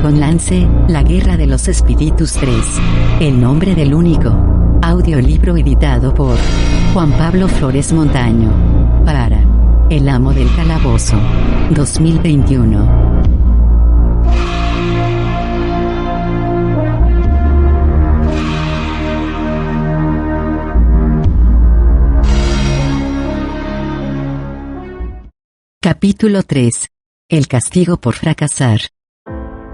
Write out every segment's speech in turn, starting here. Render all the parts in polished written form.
Dragonlance, La Guerra de los Espíritus 3. El nombre del único. Audiolibro editado por Juan Pablo Flores Montaño. Para El Amo del Calabozo. 2021. Capítulo 3. El castigo por fracasar.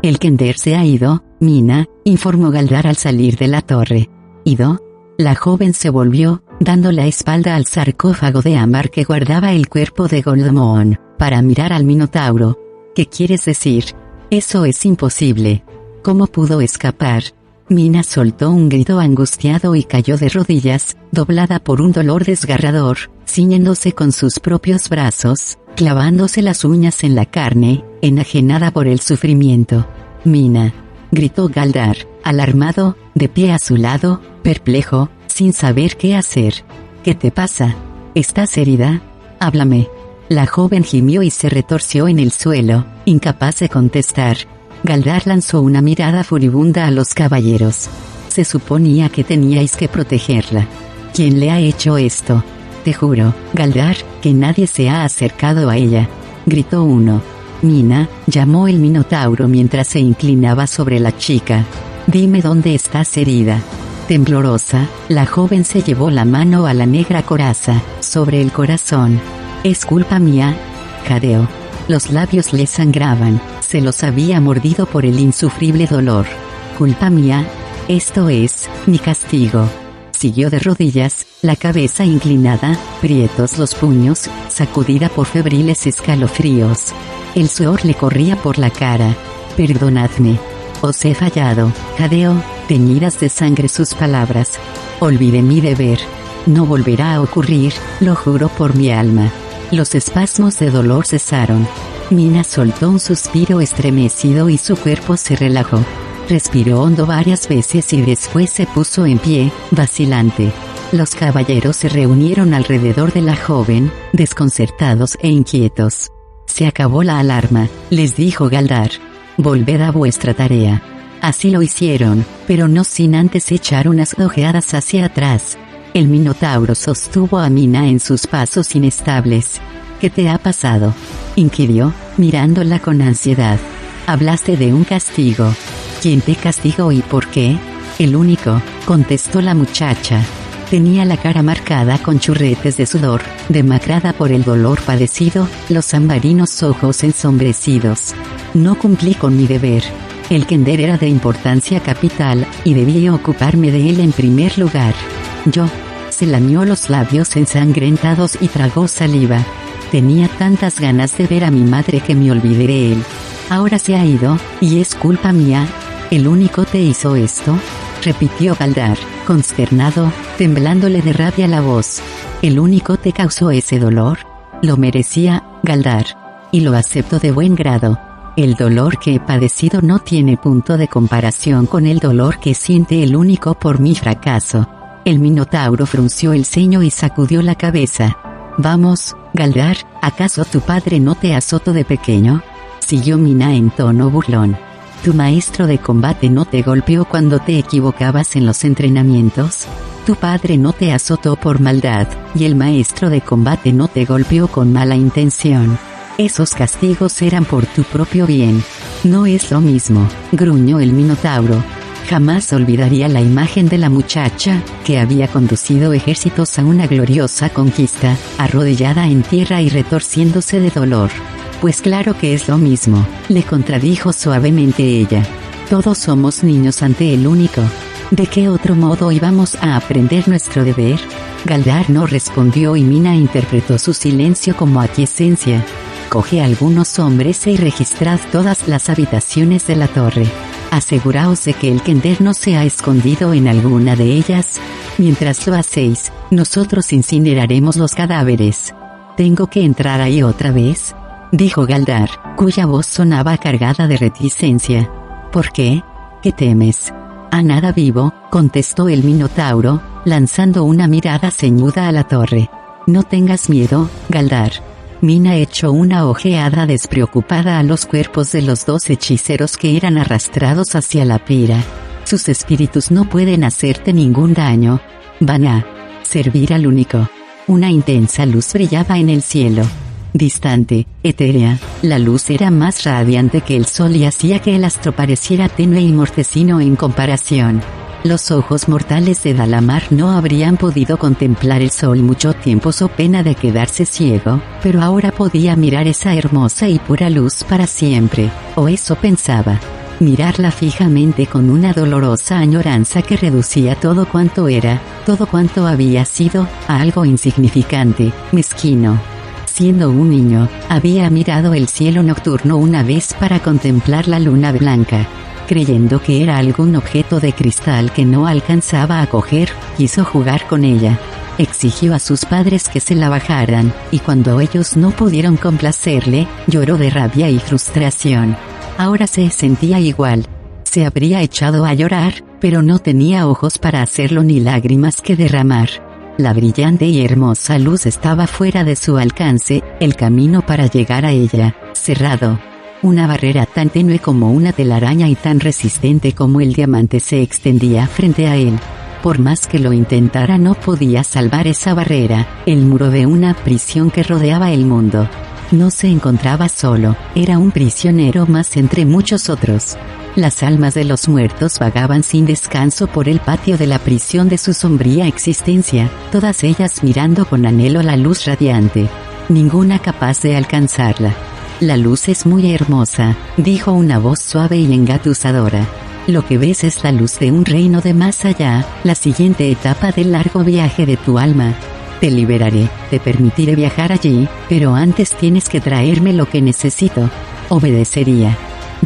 El Kender se ha ido, Mina, informó Galdar al salir de la torre. ¿Ido? La joven se volvió, dando la espalda al sarcófago de ámbar que guardaba el cuerpo de Goldomoon, para mirar al Minotauro. ¿Qué quieres decir? Eso es imposible. ¿Cómo pudo escapar? Mina soltó un grito angustiado y cayó de rodillas, doblada por un dolor desgarrador, ciñéndose con sus propios brazos, clavándose las uñas en la carne, enajenada por el sufrimiento. Mina, gritó Galdar, alarmado, de pie a su lado, perplejo, sin saber qué hacer. ¿Qué te pasa? ¿Estás herida? Háblame. La joven gimió y se retorció en el suelo, incapaz de contestar. Galdar lanzó una mirada furibunda a los caballeros. Se suponía que teníais que protegerla. ¿Quién le ha hecho esto? Te juro, Galdar, que nadie se ha acercado a ella, gritó uno. Mina, llamó el Minotauro mientras se inclinaba sobre la chica. Dime dónde estás herida. Temblorosa, la joven se llevó la mano a la negra coraza, sobre el corazón. Es culpa mía, jadeó. Los labios le sangraban, se los había mordido por el insufrible dolor. Culpa mía, esto es, mi castigo. Siguió de rodillas, la cabeza inclinada, prietos los puños, sacudida por febriles escalofríos. El sudor le corría por la cara. Perdonadme. Os he fallado, jadeó, teñidas de sangre sus palabras. Olvidé mi deber. No volverá a ocurrir, lo juro por mi alma. Los espasmos de dolor cesaron. Mina soltó un suspiro estremecido y su cuerpo se relajó. Respiró hondo varias veces y después se puso en pie, vacilante. Los caballeros se reunieron alrededor de la joven, desconcertados e inquietos. Se acabó la alarma, les dijo Galdar. Volved a vuestra tarea. Así lo hicieron, pero no sin antes echar unas ojeadas hacia atrás. El Minotauro sostuvo a Mina en sus pasos inestables. ¿Qué te ha pasado? Inquirió, mirándola con ansiedad. Hablaste de un castigo. ¿Quién te castigó y por qué? El único, contestó la muchacha. Tenía la cara marcada con churretes de sudor, demacrada por el dolor padecido, los ambarinos ojos ensombrecidos. No cumplí con mi deber. El Kender era de importancia capital, y debía ocuparme de él en primer lugar. Yo. Se lamió los labios ensangrentados y tragó saliva. Tenía tantas ganas de ver a mi madre que me olvidé de él. Ahora se ha ido, y es culpa mía. ¿El único te hizo esto? Repitió Galdar, consternado, temblándole de rabia la voz. ¿El único te causó ese dolor? Lo merecía, Galdar. Y lo acepto de buen grado. El dolor que he padecido no tiene punto de comparación con el dolor que siente el único por mi fracaso. El Minotauro frunció el ceño y sacudió la cabeza. Vamos, Galdar, ¿acaso tu padre no te azotó de pequeño? Siguió Mina en tono burlón. ¿Tu maestro de combate no te golpeó cuando te equivocabas en los entrenamientos? Tu padre no te azotó por maldad, y el maestro de combate no te golpeó con mala intención. Esos castigos eran por tu propio bien. No es lo mismo, gruñó el Minotauro. Jamás olvidaría la imagen de la muchacha, que había conducido ejércitos a una gloriosa conquista, arrodillada en tierra y retorciéndose de dolor. Pues claro que es lo mismo, le contradijo suavemente ella. Todos somos niños ante el único. ¿De qué otro modo íbamos a aprender nuestro deber? Galdar no respondió y Mina interpretó su silencio como aquiescencia. Coge a algunos hombres y registrad todas las habitaciones de la torre. Aseguraos de que el Kender no se ha escondido en alguna de ellas. Mientras lo hacéis, nosotros incineraremos los cadáveres. ¿Tengo que entrar ahí otra vez?, dijo Galdar, cuya voz sonaba cargada de reticencia. ¿Por qué? ¿Qué temes? A nada vivo, contestó el Minotauro, lanzando una mirada ceñuda a la torre. No tengas miedo, Galdar. Mina echó una ojeada despreocupada a los cuerpos de los 2 hechiceros que eran arrastrados hacia la pira. Sus espíritus no pueden hacerte ningún daño. Van a servir al único. Una intensa luz brillaba en el cielo. Distante, etérea, la luz era más radiante que el sol y hacía que el astro pareciera tenue y mortecino en comparación. Los ojos mortales de Dalamar no habrían podido contemplar el sol mucho tiempo so pena de quedarse ciego, pero ahora podía mirar esa hermosa y pura luz para siempre, o eso pensaba. Mirarla fijamente con una dolorosa añoranza que reducía todo cuanto era, todo cuanto había sido, a algo insignificante, mezquino. Siendo un niño, había mirado el cielo nocturno una vez para contemplar la luna blanca. Creyendo que era algún objeto de cristal que no alcanzaba a coger, quiso jugar con ella. Exigió a sus padres que se la bajaran, y cuando ellos no pudieron complacerle, lloró de rabia y frustración. Ahora se sentía igual. Se habría echado a llorar, pero no tenía ojos para hacerlo ni lágrimas que derramar. La brillante y hermosa luz estaba fuera de su alcance, el camino para llegar a ella, cerrado. Una barrera tan tenue como una telaraña y tan resistente como el diamante se extendía frente a él. Por más que lo intentara no podía salvar esa barrera, el muro de una prisión que rodeaba el mundo. No se encontraba solo, era un prisionero más entre muchos otros. Las almas de los muertos vagaban sin descanso por el patio de la prisión de su sombría existencia, todas ellas mirando con anhelo la luz radiante. Ninguna capaz de alcanzarla. La luz es muy hermosa, dijo una voz suave y engatusadora. Lo que ves es la luz de un reino de más allá, la siguiente etapa del largo viaje de tu alma. Te liberaré, te permitiré viajar allí, pero antes tienes que traerme lo que necesito. Obedecería.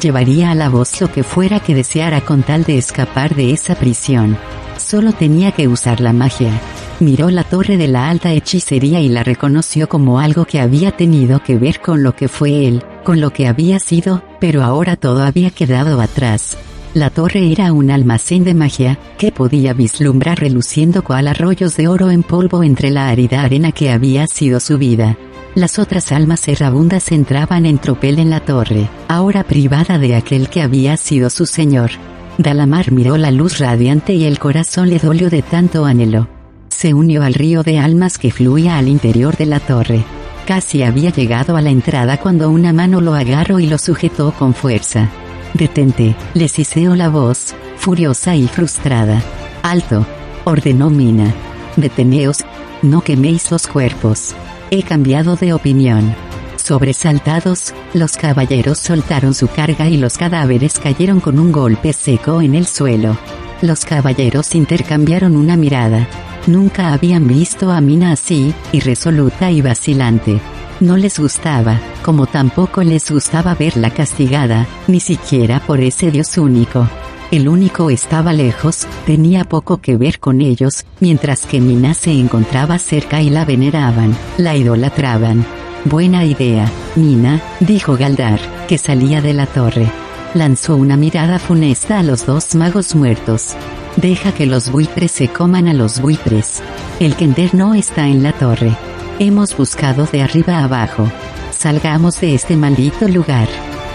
Llevaría a la voz lo que fuera que deseara con tal de escapar de esa prisión. Solo tenía que usar la magia. Miró la torre de la alta hechicería y la reconoció como algo que había tenido que ver con lo que fue él, con lo que había sido, pero ahora todo había quedado atrás. La torre era un almacén de magia, que podía vislumbrar reluciendo cual arroyos de oro en polvo entre la árida arena que había sido su vida. Las otras almas errabundas entraban en tropel en la torre, ahora privada de aquel que había sido su señor. Dalamar miró la luz radiante y el corazón le dolió de tanto anhelo. Se unió al río de almas que fluía al interior de la torre. Casi había llegado a la entrada cuando una mano lo agarró y lo sujetó con fuerza. «Detente», le siseó la voz, furiosa y frustrada. «Alto», ordenó Mina. «Deteneos, no queméis los cuerpos. He cambiado de opinión». Sobresaltados, los caballeros soltaron su carga y los cadáveres cayeron con un golpe seco en el suelo. Los caballeros intercambiaron una mirada. Nunca habían visto a Mina así, irresoluta y vacilante. No les gustaba, como tampoco les gustaba verla castigada, ni siquiera por ese dios único. El único estaba lejos, tenía poco que ver con ellos, mientras que Mina se encontraba cerca y la veneraban, la idolatraban. «Buena idea, Mina», dijo Galdar, que salía de la torre. Lanzó una mirada funesta a los 2 magos muertos. «Deja que los buitres se coman a los buitres. El Kender no está en la torre. Hemos buscado de arriba a abajo. Salgamos de este maldito lugar».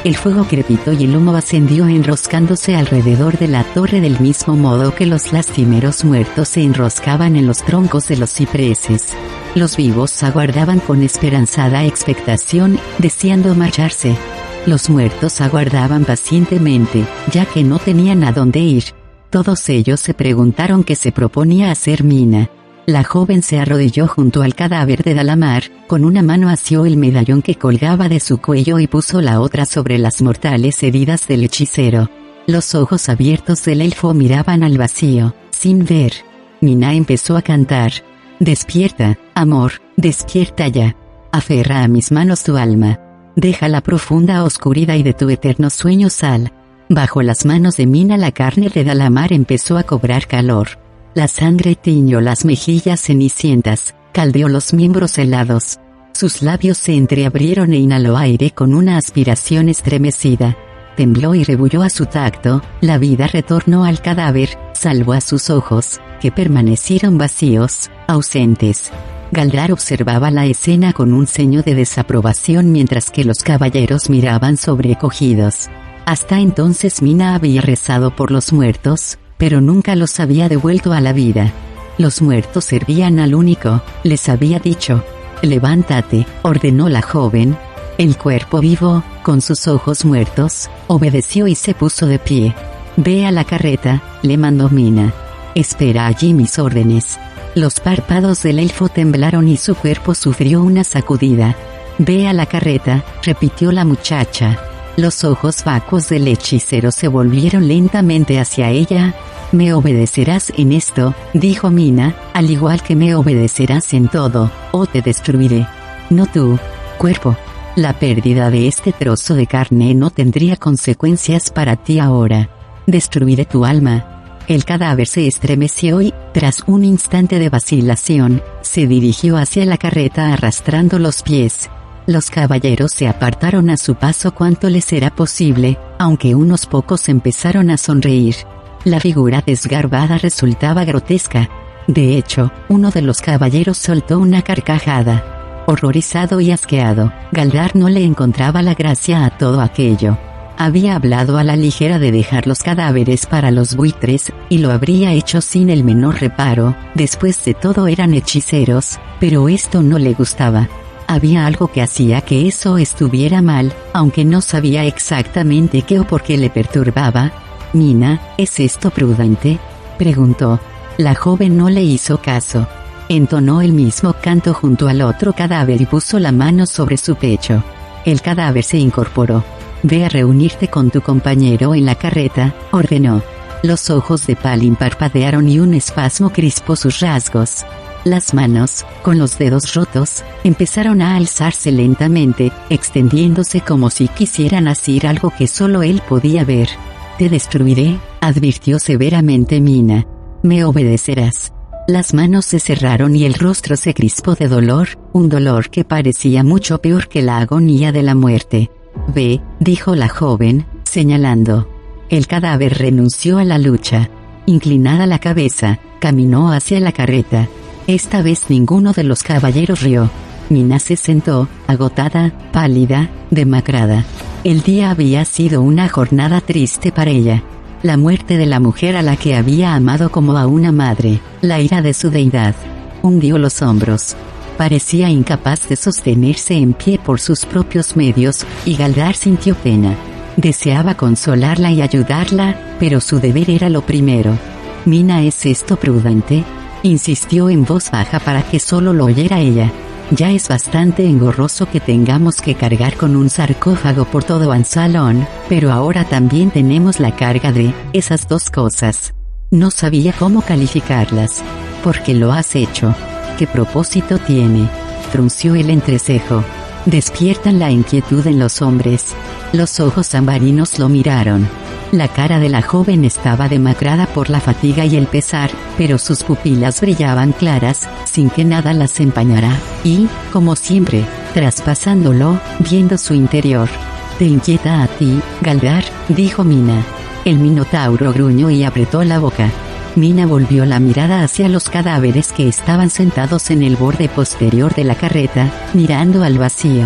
El fuego crepitó y el humo ascendió enroscándose alrededor de la torre del mismo modo que los lastimeros muertos se enroscaban en los troncos de los cipreses. Los vivos aguardaban con esperanzada expectación, deseando marcharse. Los muertos aguardaban pacientemente, ya que no tenían a dónde ir. Todos ellos se preguntaron qué se proponía hacer Mina. La joven se arrodilló junto al cadáver de Dalamar, con una mano asió el medallón que colgaba de su cuello y puso la otra sobre las mortales heridas del hechicero. Los ojos abiertos del elfo miraban al vacío, sin ver. Mina empezó a cantar. «Despierta, amor, despierta ya. Aferra a mis manos tu alma. Deja la profunda oscuridad y de tu eterno sueño sal». Bajo las manos de Mina la carne de Dalamar empezó a cobrar calor. La sangre tiñó las mejillas cenicientas, caldeó los miembros helados. Sus labios se entreabrieron e inhaló aire con una aspiración estremecida. Tembló y rebulló a su tacto, la vida retornó al cadáver, salvo a sus ojos, que permanecieron vacíos, ausentes. Galdar observaba la escena con un ceño de desaprobación mientras que los caballeros miraban sobrecogidos. Hasta entonces Mina había rezado por los muertos, pero nunca los había devuelto a la vida. Los muertos servían al único, les había dicho. Levántate, ordenó la joven. El cuerpo vivo, con sus ojos muertos, obedeció y se puso de pie. Ve a la carreta, le mandó Mina. Espera allí mis órdenes. Los párpados del elfo temblaron y su cuerpo sufrió una sacudida. Ve a la carreta, repitió la muchacha. Los ojos vacuos del hechicero se volvieron lentamente hacia ella. Me obedecerás en esto, dijo Mina, al igual que me obedecerás en todo, o te destruiré. No tú, cuerpo. La pérdida de este trozo de carne no tendría consecuencias para ti ahora. Destruiré tu alma. El cadáver se estremeció y, tras un instante de vacilación, se dirigió hacia la carreta arrastrando los pies. Los caballeros se apartaron a su paso cuanto les era posible, aunque unos pocos empezaron a sonreír. La figura desgarbada resultaba grotesca. De hecho, uno de los caballeros soltó una carcajada. Horrorizado y asqueado, Galdar no le encontraba la gracia a todo aquello. Había hablado a la ligera de dejar los cadáveres para los buitres, y lo habría hecho sin el menor reparo, después de todo eran hechiceros, pero esto no le gustaba. Había algo que hacía que eso estuviera mal, aunque no sabía exactamente qué o por qué le perturbaba. Mina, ¿es esto prudente?, preguntó. La joven no le hizo caso. Entonó el mismo canto junto al otro cadáver y puso la mano sobre su pecho. El cadáver se incorporó. Ve a reunirte con tu compañero en la carreta, ordenó. Los ojos de Palin parpadearon y un espasmo crispó sus rasgos. Las manos, con los dedos rotos, empezaron a alzarse lentamente, extendiéndose como si quisieran asir algo que solo él podía ver. Te destruiré, advirtió severamente Mina. Me obedecerás. Las manos se cerraron y el rostro se crispó de dolor, un dolor que parecía mucho peor que la agonía de la muerte. Ve, dijo la joven, señalando. El cadáver renunció a la lucha. Inclinada la cabeza, caminó hacia la carreta. Esta vez ninguno de los caballeros rió. Mina se sentó, agotada, pálida, demacrada. El día había sido una jornada triste para ella. La muerte de la mujer a la que había amado como a una madre, la ira de su deidad, hundió los hombros. Parecía incapaz de sostenerse en pie por sus propios medios, y Galdar sintió pena. Deseaba consolarla y ayudarla, pero su deber era lo primero. Mina, ¿es esto prudente?, insistió en voz baja para que solo lo oyera ella. Ya es bastante engorroso que tengamos que cargar con un sarcófago por todo Ansalón, pero ahora también tenemos la carga de esas dos cosas. No sabía cómo calificarlas. ¿Por qué lo has hecho? ¿Qué propósito tiene? Frunció el entrecejo. Despiertan la inquietud en los hombres. Los ojos ambarinos lo miraron. La cara de la joven estaba demacrada por la fatiga y el pesar, pero sus pupilas brillaban claras, sin que nada las empañara, y, como siempre, traspasándolo, viendo su interior. «¿Te inquieta a ti, Galdar?», dijo Mina. El minotauro gruñó y apretó la boca. Mina volvió la mirada hacia los cadáveres que estaban sentados en el borde posterior de la carreta, mirando al vacío.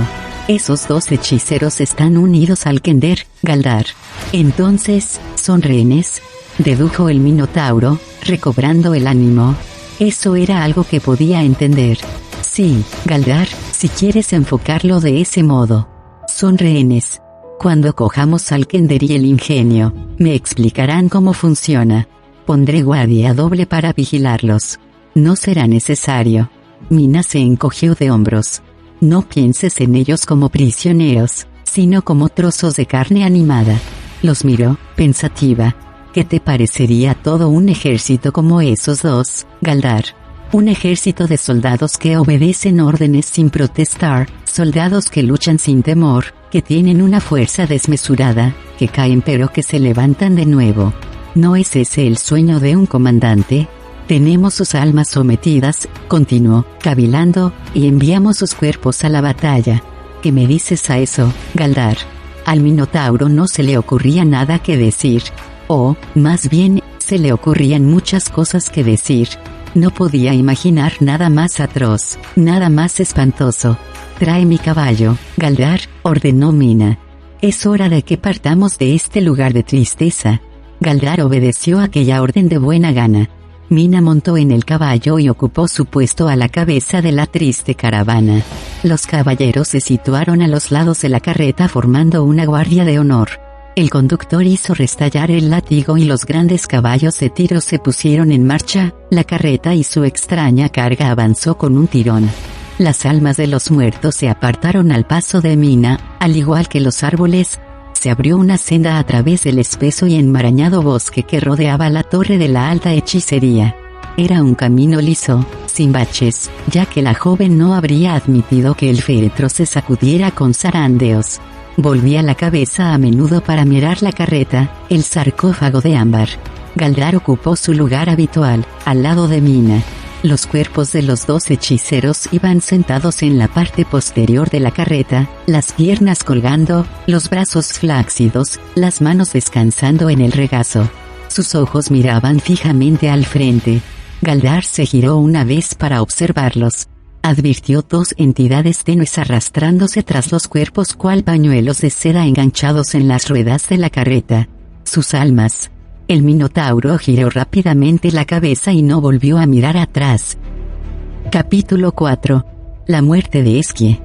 Esos dos hechiceros están unidos al Kender, Galdar. Entonces, ¿son rehenes?, dedujo el minotauro, recobrando el ánimo. Eso era algo que podía entender. Sí, Galdar, si quieres enfocarlo de ese modo. Son rehenes. Cuando cojamos al Kender y el ingenio, me explicarán cómo funciona. Pondré guardia doble para vigilarlos. No será necesario. Mina se encogió de hombros. No pienses en ellos como prisioneros, sino como trozos de carne animada. Los miró, pensativa. ¿Qué te parecería todo un ejército como esos dos, Galdar? Un ejército de soldados que obedecen órdenes sin protestar, soldados que luchan sin temor, que tienen una fuerza desmesurada, que caen pero que se levantan de nuevo. ¿No es ese el sueño de un comandante? Tenemos sus almas sometidas, continuó, cavilando, y enviamos sus cuerpos a la batalla. ¿Qué me dices a eso, Galdar? Al minotauro no se le ocurría nada que decir. O, más bien, se le ocurrían muchas cosas que decir. No podía imaginar nada más atroz, nada más espantoso. «Trae mi caballo, Galdar», ordenó Mina. «Es hora de que partamos de este lugar de tristeza». Galdar obedeció aquella orden de buena gana. Mina montó en el caballo y ocupó su puesto a la cabeza de la triste caravana. Los caballeros se situaron a los lados de la carreta formando una guardia de honor. El conductor hizo restallar el látigo y los grandes caballos de tiro se pusieron en marcha. La carreta y su extraña carga avanzó con un tirón. Las almas de los muertos se apartaron al paso de Mina, al igual que los árboles. Se abrió una senda a través del espeso y enmarañado bosque que rodeaba la torre de la alta hechicería. Era un camino liso, sin baches, ya que la joven no habría admitido que el féretro se sacudiera con zarandeos. Volvía la cabeza a menudo para mirar la carreta, el sarcófago de ámbar. Galdar ocupó su lugar habitual, al lado de Mina. Los cuerpos de los dos hechiceros iban sentados en la parte posterior de la carreta, las piernas colgando, los brazos flácidos, las manos descansando en el regazo. Sus ojos miraban fijamente al frente. Galdar se giró una vez para observarlos. Advirtió dos entidades tenues arrastrándose tras los cuerpos cual pañuelos de seda enganchados en las ruedas de la carreta. Sus almas. El minotauro giró rápidamente la cabeza y no volvió a mirar atrás. Capítulo 4. La muerte de Esquie.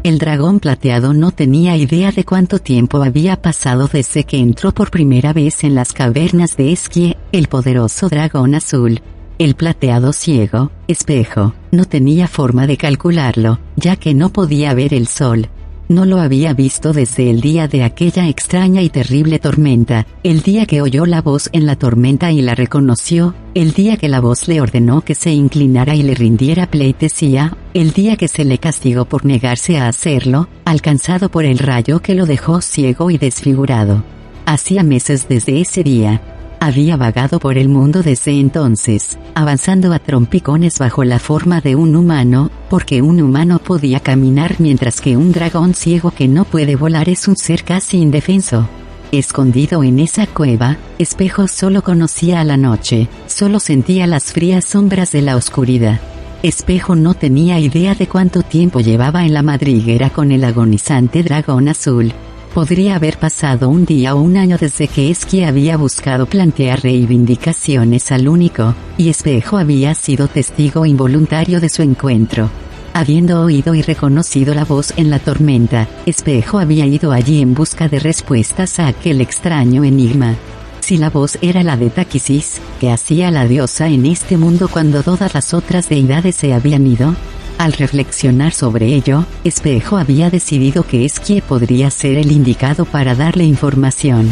El dragón plateado no tenía idea de cuánto tiempo había pasado desde que entró por primera vez en las cavernas de Esquie, el poderoso dragón azul. El plateado ciego, espejo, no tenía forma de calcularlo, ya que no podía ver el sol. No lo había visto desde el día de aquella extraña y terrible tormenta, el día que oyó la voz en la tormenta y la reconoció, el día que la voz le ordenó que se inclinara y le rindiera pleitesía, el día que se le castigó por negarse a hacerlo, alcanzado por el rayo que lo dejó ciego y desfigurado. Hacía meses desde ese día. Había vagado por el mundo desde entonces, avanzando a trompicones bajo la forma de un humano, porque un humano podía caminar mientras que un dragón ciego que no puede volar es un ser casi indefenso. Escondido en esa cueva, Espejo solo conocía a la noche, solo sentía las frías sombras de la oscuridad. Espejo no tenía idea de cuánto tiempo llevaba en la madriguera con el agonizante dragón azul. Podría haber pasado un día o un año desde que Esquie había buscado plantear reivindicaciones al único, y Espejo había sido testigo involuntario de su encuentro. Habiendo oído y reconocido la voz en la tormenta, Espejo había ido allí en busca de respuestas a aquel extraño enigma. Si la voz era la de Taquisis, que hacía la diosa en este mundo cuando todas las otras deidades se habían ido. Al reflexionar sobre ello, Espejo había decidido que Esquie podría ser el indicado para darle información.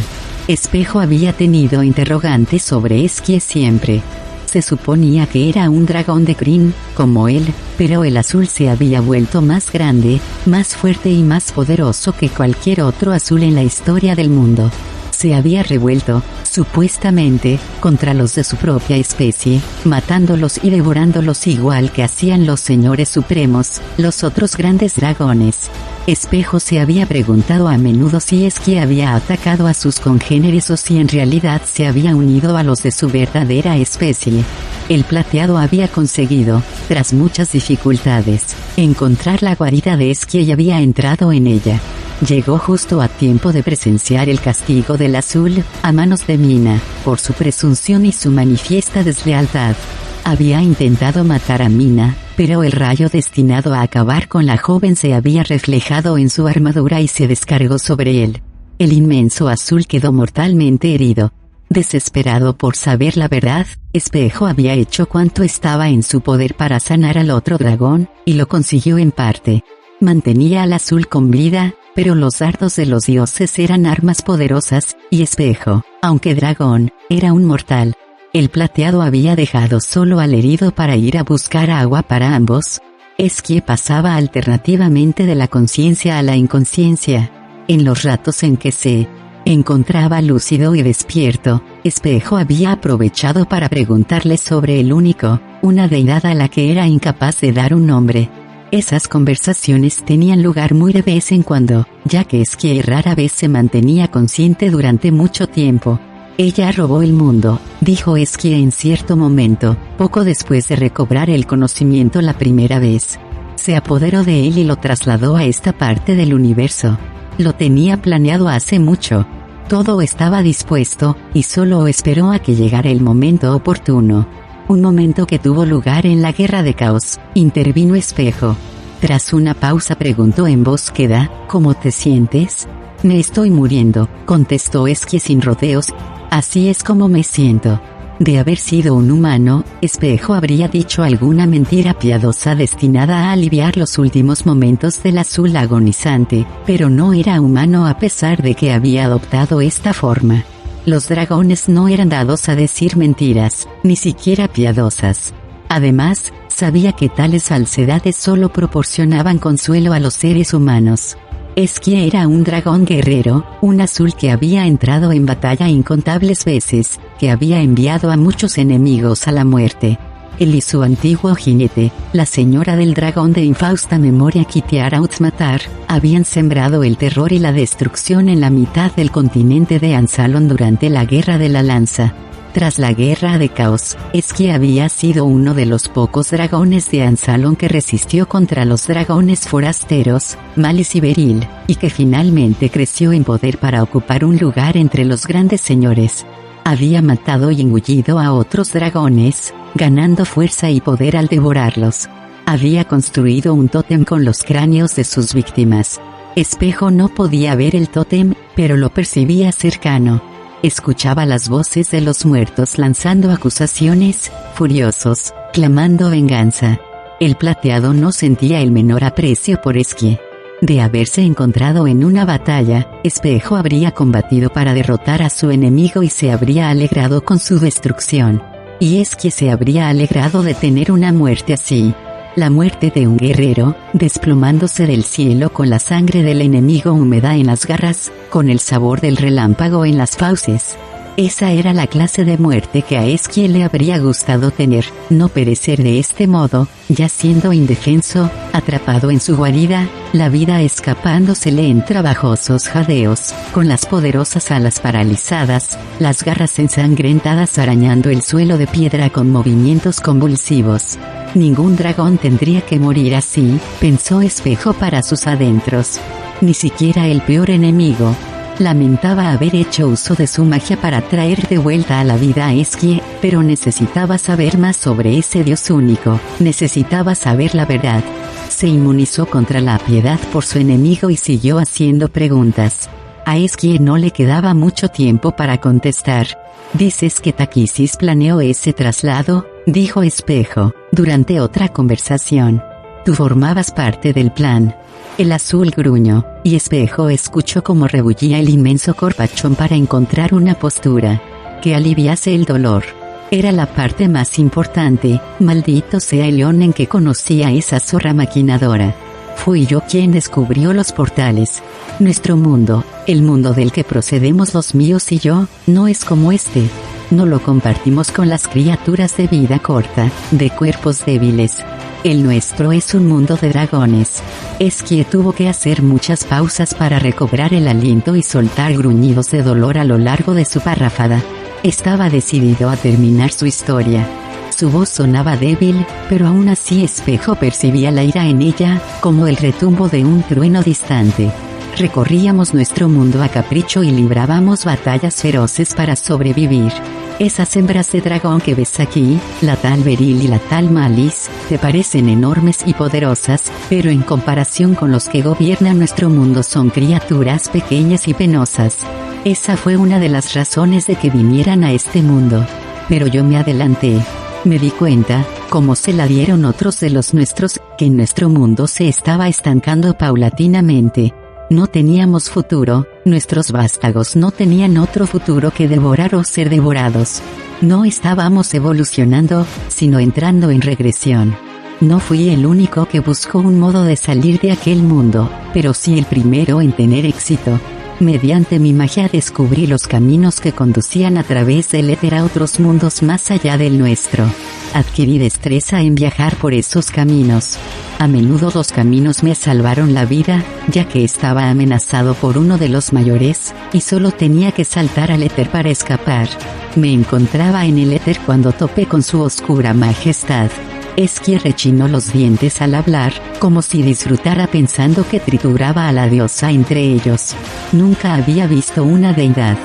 Espejo había tenido interrogantes sobre Esquie siempre. Se suponía que era un dragón de crin, como él, pero el azul se había vuelto más grande, más fuerte y más poderoso que cualquier otro azul en la historia del mundo. Se había revuelto, supuestamente, contra los de su propia especie, matándolos y devorándolos igual que hacían los señores supremos, los otros grandes dragones. Espejo se había preguntado a menudo si Esquie había atacado a sus congéneres o si en realidad se había unido a los de su verdadera especie. El plateado había conseguido, tras muchas dificultades, encontrar la guarida de Esquie y había entrado en ella. Llegó justo a tiempo de presenciar el castigo del azul, a manos de Mina, por su presunción y su manifiesta deslealtad. Había intentado matar a Mina, pero el rayo destinado a acabar con la joven se había reflejado en su armadura y se descargó sobre él. El inmenso azul quedó mortalmente herido. Desesperado por saber la verdad, Espejo había hecho cuanto estaba en su poder para sanar al otro dragón, y lo consiguió en parte. Mantenía al azul con vida, pero los dardos de los dioses eran armas poderosas, y Espejo, aunque dragón, era un mortal. El plateado había dejado solo al herido para ir a buscar agua para ambos. Esquie pasaba alternativamente de la conciencia a la inconsciencia. En los ratos en que se encontraba lúcido y despierto, Espejo había aprovechado para preguntarle sobre el único, una deidad a la que era incapaz de dar un nombre. Esas conversaciones tenían lugar muy de vez en cuando, ya que Esquie rara vez se mantenía consciente durante mucho tiempo. Ella robó el mundo, dijo Esquie en cierto momento, poco después de recobrar el conocimiento la primera vez. Se apoderó de él y lo trasladó a esta parte del universo. Lo tenía planeado hace mucho. Todo estaba dispuesto, y solo esperó a que llegara el momento oportuno. Un momento que tuvo lugar en la Guerra de Caos, intervino Espejo. Tras una pausa preguntó en voz queda, ¿cómo te sientes? Me estoy muriendo, contestó Esquie sin rodeos. Así es como me siento. De haber sido un humano, Espejo habría dicho alguna mentira piadosa destinada a aliviar los últimos momentos del azul agonizante, pero no era humano a pesar de que había adoptado esta forma. Los dragones no eran dados a decir mentiras, ni siquiera piadosas. Además, sabía que tales falsedades solo proporcionaban consuelo a los seres humanos. Esquie era un dragón guerrero, un azul que había entrado en batalla incontables veces, que había enviado a muchos enemigos a la muerte. Él y su antiguo jinete, la señora del dragón de infausta memoria Kitiara Utsmatar, habían sembrado el terror y la destrucción en la mitad del continente de Ansalon durante la Guerra de la Lanza. Tras la Guerra de Caos, Esquie había sido uno de los pocos dragones de Ansalon que resistió contra los dragones forasteros, Malice y Beryl, y que finalmente creció en poder para ocupar un lugar entre los grandes señores. Había matado y engullido a otros dragones, ganando fuerza y poder al devorarlos. Había construido un tótem con los cráneos de sus víctimas. Espejo no podía ver el tótem, pero lo percibía cercano. Escuchaba las voces de los muertos lanzando acusaciones, furiosos, clamando venganza. El plateado no sentía el menor aprecio por Esquie. De haberse encontrado en una batalla, Espejo habría combatido para derrotar a su enemigo y se habría alegrado con su destrucción. Y Esquie se habría alegrado de tener una muerte así. La muerte de un guerrero, desplomándose del cielo con la sangre del enemigo húmeda en las garras, con el sabor del relámpago en las fauces. Esa era la clase de muerte que a Esquie le habría gustado tener, no perecer de este modo, ya siendo indefenso, atrapado en su guarida, la vida escapándosele en trabajosos jadeos, con las poderosas alas paralizadas, las garras ensangrentadas arañando el suelo de piedra con movimientos convulsivos. Ningún dragón tendría que morir así, pensó Espejo para sus adentros. Ni siquiera el peor enemigo. Lamentaba haber hecho uso de su magia para traer de vuelta a la vida a Esquie, pero necesitaba saber más sobre ese dios único, necesitaba saber la verdad. Se inmunizó contra la piedad por su enemigo y siguió haciendo preguntas. A Esquie no le quedaba mucho tiempo para contestar. ¿Dices que Taquisis planeó ese traslado?, dijo Espejo, durante otra conversación. Tú formabas parte del plan. El azul gruñó, y Espejo escuchó cómo rebullía el inmenso corpachón para encontrar una postura que aliviase el dolor. Era la parte más importante, maldito sea el león en que conocí a esa zorra maquinadora. Fui yo quien descubrió los portales. Nuestro mundo, el mundo del que procedemos los míos y yo, no es como este. No lo compartimos con las criaturas de vida corta, de cuerpos débiles. El nuestro es un mundo de dragones. Esquie tuvo que hacer muchas pausas para recobrar el aliento y soltar gruñidos de dolor a lo largo de su párrafada. Estaba decidido a terminar su historia. Su voz sonaba débil, pero aún así Espejo percibía la ira en ella, como el retumbo de un trueno distante. Recorríamos nuestro mundo a capricho y librábamos batallas feroces para sobrevivir. Esas hembras de dragón que ves aquí, la tal Beryl y la tal Malice, te parecen enormes y poderosas, pero en comparación con los que gobiernan nuestro mundo son criaturas pequeñas y penosas. Esa fue una de las razones de que vinieran a este mundo. Pero yo me adelanté. Me di cuenta, como se la dieron otros de los nuestros, que en nuestro mundo se estaba estancando paulatinamente. No teníamos futuro, nuestros vástagos no tenían otro futuro que devorar o ser devorados. No estábamos evolucionando, sino entrando en regresión. No fui el único que buscó un modo de salir de aquel mundo, pero sí el primero en tener éxito. Mediante mi magia descubrí los caminos que conducían a través del éter a otros mundos más allá del nuestro. Adquirí destreza en viajar por esos caminos. A menudo los caminos me salvaron la vida, ya que estaba amenazado por uno de los mayores, y solo tenía que saltar al éter para escapar. Me encontraba en el éter cuando topé con su oscura majestad. Esquie rechinó los dientes al hablar, como si disfrutara pensando que trituraba a la diosa entre ellos. Nunca había visto una deidad.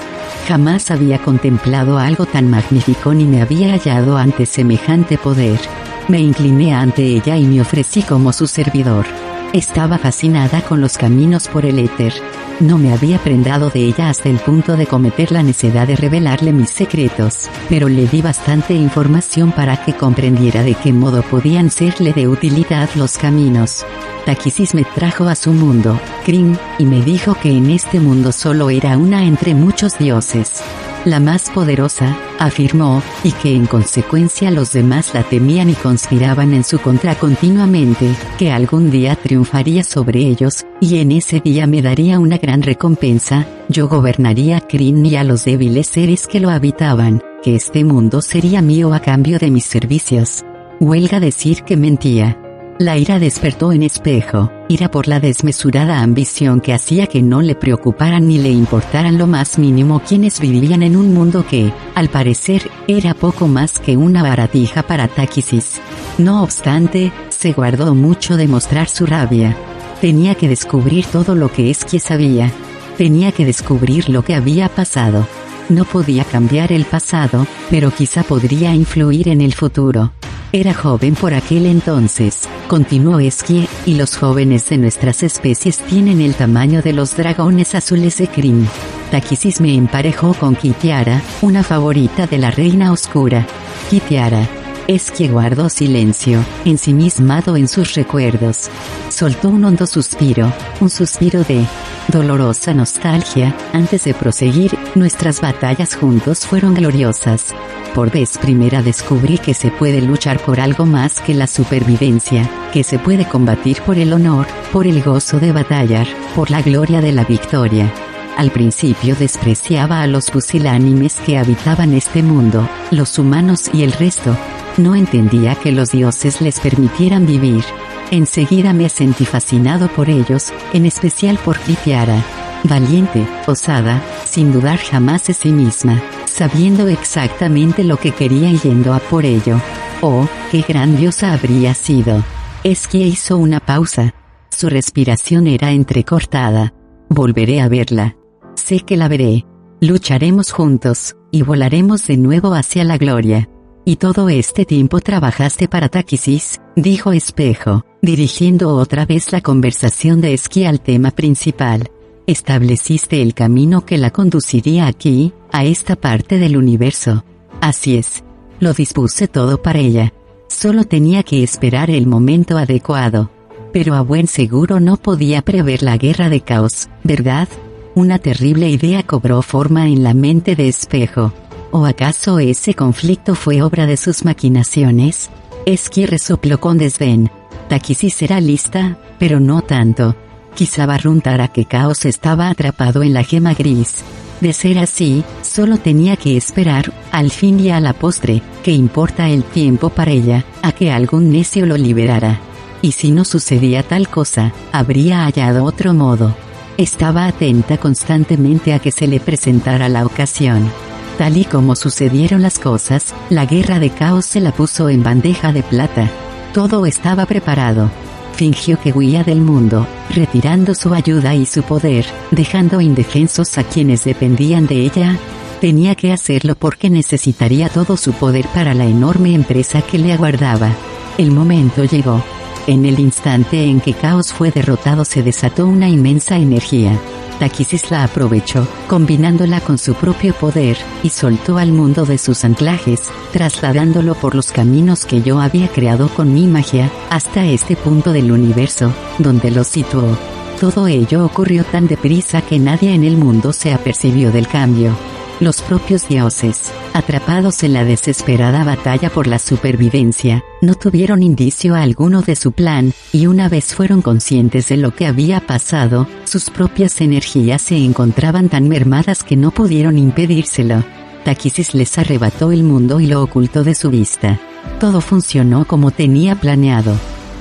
Jamás había contemplado algo tan magnífico ni me había hallado ante semejante poder. Me incliné ante ella y me ofrecí como su servidor. Estaba fascinada con los caminos por el éter. No me había prendado de ella hasta el punto de cometer la necedad de revelarle mis secretos, pero le di bastante información para que comprendiera de qué modo podían serle de utilidad los caminos. Taquisis me trajo a su mundo, Krim, y me dijo que en este mundo solo era una entre muchos dioses. La más poderosa, afirmó, y que en consecuencia los demás la temían y conspiraban en su contra continuamente, que algún día triunfaría sobre ellos, y en ese día me daría una gran recompensa, yo gobernaría a Krim y a los débiles seres que lo habitaban, que este mundo sería mío a cambio de mis servicios. Huelga decir que mentía. La ira despertó en Espejo, ira por la desmesurada ambición que hacía que no le preocuparan ni le importaran lo más mínimo quienes vivían en un mundo que, al parecer, era poco más que una baratija para Taquisis. No obstante, se guardó mucho de mostrar su rabia. Tenía que descubrir todo lo que Esquie sabía. Tenía que descubrir lo que había pasado. No podía cambiar el pasado, pero quizá podría influir en el futuro. Era joven por aquel entonces, continuó Esquie, y los jóvenes de nuestras especies tienen el tamaño de los dragones azules de Krim. Taquisis me emparejó con Kitiara, una favorita de la reina oscura. Kitiara. Esquie guardó silencio, ensimismado en sus recuerdos. Soltó un hondo suspiro, un suspiro de dolorosa nostalgia. Antes de proseguir, nuestras batallas juntos fueron gloriosas. Por vez primera descubrí que se puede luchar por algo más que la supervivencia, que se puede combatir por el honor, por el gozo de batallar, por la gloria de la victoria. Al principio despreciaba a los pusilánimes que habitaban este mundo, los humanos y el resto. No entendía que los dioses les permitieran vivir. Enseguida me sentí fascinado por ellos, en especial por Kitiara. Valiente, osada, sin dudar jamás de sí misma, sabiendo exactamente lo que quería y yendo a por ello. Oh, qué gran diosa habría sido. Esquie hizo una pausa. Su respiración era entrecortada. Volveré a verla. Sé que la veré. Lucharemos juntos, y volaremos de nuevo hacia la gloria. Y todo este tiempo trabajaste para Taquisis, dijo Espejo, dirigiendo otra vez la conversación de Esquie al tema principal. Estableciste el camino que la conduciría aquí, a esta parte del universo. Así es. Lo dispuse todo para ella. Solo tenía que esperar el momento adecuado. Pero a buen seguro no podía prever la guerra de caos, ¿verdad? Una terrible idea cobró forma en la mente de Espejo. ¿O acaso ese conflicto fue obra de sus maquinaciones? Esquie resopló con desdén. Taquisis será lista, pero no tanto. Quizá barruntara que Caos estaba atrapado en la gema gris. De ser así, solo tenía que esperar, al fin y a la postre, que importa el tiempo para ella, a que algún necio lo liberara. Y si no sucedía tal cosa, habría hallado otro modo. Estaba atenta constantemente a que se le presentara la ocasión. Tal y como sucedieron las cosas, la guerra de Caos se la puso en bandeja de plata. Todo estaba preparado. Fingió que huía del mundo, retirando su ayuda y su poder, dejando indefensos a quienes dependían de ella. Tenía que hacerlo porque necesitaría todo su poder para la enorme empresa que le aguardaba. El momento llegó. En el instante en que Caos fue derrotado se desató una inmensa energía. Taquisis la aprovechó, combinándola con su propio poder, y soltó al mundo de sus anclajes, trasladándolo por los caminos que yo había creado con mi magia, hasta este punto del universo, donde lo situó. Todo ello ocurrió tan deprisa que nadie en el mundo se apercibió del cambio. Los propios dioses, atrapados en la desesperada batalla por la supervivencia, no tuvieron indicio alguno de su plan, y una vez fueron conscientes de lo que había pasado, sus propias energías se encontraban tan mermadas que no pudieron impedírselo. Takisis les arrebató el mundo y lo ocultó de su vista. Todo funcionó como tenía planeado.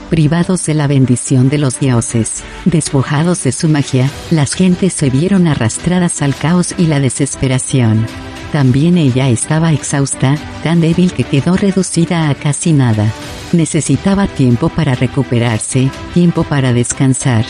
Privados de la bendición de los dioses, despojados de su magia, las gentes se vieron arrastradas al caos y la desesperación. También ella estaba exhausta, tan débil que quedó reducida a casi nada. Necesitaba tiempo para recuperarse, tiempo para descansar.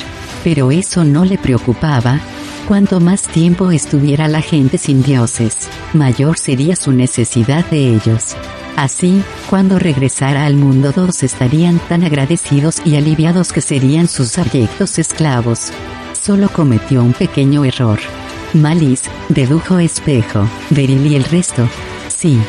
Pero eso no le preocupaba. Cuanto más tiempo estuviera la gente sin dioses, mayor sería su necesidad de ellos. Así, cuando regresara al mundo todos estarían tan agradecidos y aliviados que serían sus abyectos esclavos. Solo cometió un pequeño error. Malice, dedujo Espejo, Beryl y el resto. Sí.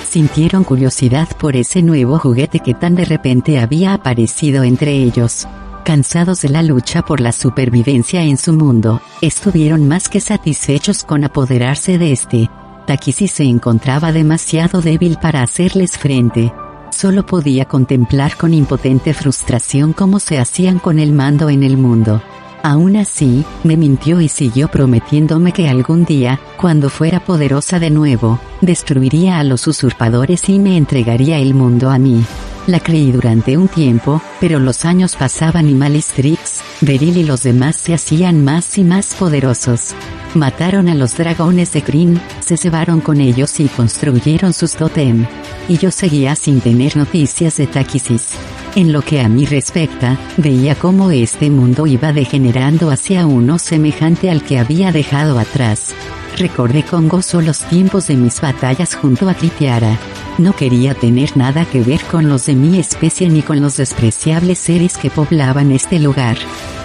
Sintieron curiosidad por ese nuevo juguete que tan de repente había aparecido entre ellos. Cansados de la lucha por la supervivencia en su mundo, estuvieron más que satisfechos con apoderarse de este. Takisis se encontraba demasiado débil para hacerles frente. Solo podía contemplar con impotente frustración cómo se hacían con el mando en el mundo. Aún así, me mintió y siguió prometiéndome que algún día, cuando fuera poderosa de nuevo, destruiría a los usurpadores y me entregaría el mundo a mí. La creí durante un tiempo, pero los años pasaban y Malistrix, Beryl y los demás se hacían más y más poderosos. Mataron a los dragones de Kryn, se cebaron con ellos y construyeron sus tótem. Y yo seguía sin tener noticias de Takisis. En lo que a mí respecta, veía cómo este mundo iba degenerando hacia uno semejante al que había dejado atrás. Recordé con gozo los tiempos de mis batallas junto a Clitiara. No quería tener nada que ver con los de mi especie ni con los despreciables seres que poblaban este lugar.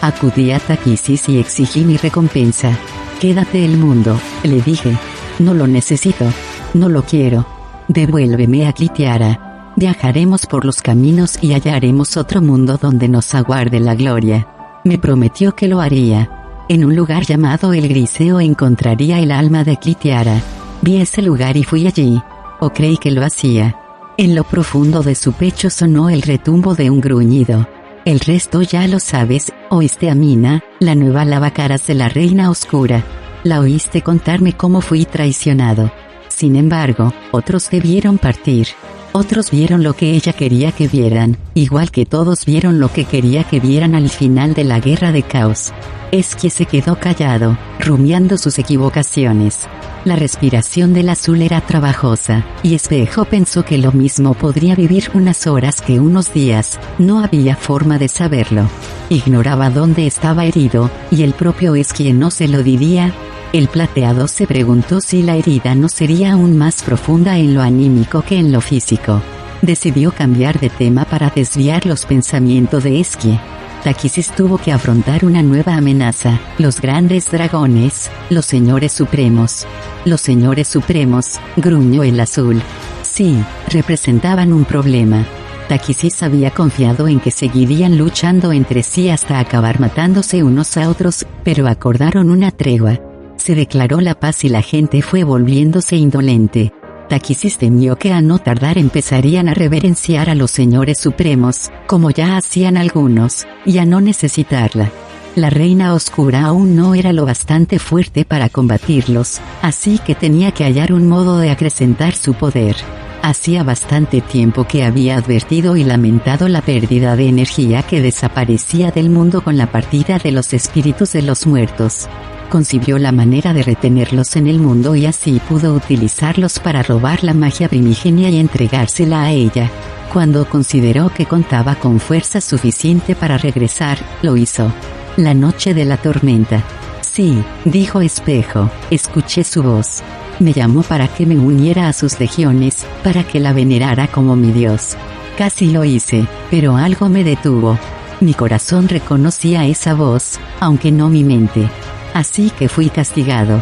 Acudí a Takisis y exigí mi recompensa. «Quédate el mundo», le dije. «No lo necesito. No lo quiero. Devuélveme a Clitiara. Viajaremos por los caminos y hallaremos otro mundo donde nos aguarde la gloria». Me prometió que lo haría. En un lugar llamado El Griseo encontraría el alma de Clitiara. Vi ese lugar y fui allí. O creí que lo hacía. En lo profundo de su pecho sonó el retumbo de un gruñido. El resto ya lo sabes, oíste a Mina, la nueva lavacaras de la Reina Oscura. La oíste contarme cómo fui traicionado. Sin embargo, otros debieron partir. Otros vieron lo que ella quería que vieran, igual que todos vieron lo que quería que vieran al final de la Guerra de Caos. Esquie se quedó callado, rumiando sus equivocaciones. La respiración del azul era trabajosa, y Espejo pensó que lo mismo podría vivir unas horas que unos días, no había forma de saberlo. Ignoraba dónde estaba herido, y el propio Esquie no se lo diría. El plateado se preguntó si la herida no sería aún más profunda en lo anímico que en lo físico. Decidió cambiar de tema para desviar los pensamientos de Esquie. Takisis tuvo que afrontar una nueva amenaza, los grandes dragones, los señores supremos. Los señores supremos, gruñó el azul. Sí, representaban un problema. Takisis había confiado en que seguirían luchando entre sí hasta acabar matándose unos a otros, pero acordaron una tregua. Se declaró la paz y la gente fue volviéndose indolente. Takisis temió que a no tardar empezarían a reverenciar a los señores supremos, como ya hacían algunos, y a no necesitarla. La Reina Oscura aún no era lo bastante fuerte para combatirlos, así que tenía que hallar un modo de acrecentar su poder. Hacía bastante tiempo que había advertido y lamentado la pérdida de energía que desaparecía del mundo con la partida de los espíritus de los muertos. Concibió la manera de retenerlos en el mundo y así pudo utilizarlos para robar la magia primigenia y entregársela a ella. Cuando consideró que contaba con fuerza suficiente para regresar, lo hizo. La noche de la tormenta. Sí, dijo Espejo, escuché su voz. Me llamó para que me uniera a sus legiones, para que la venerara como mi dios. Casi lo hice, pero algo me detuvo. Mi corazón reconocía esa voz, aunque no mi mente. Así que fui castigado.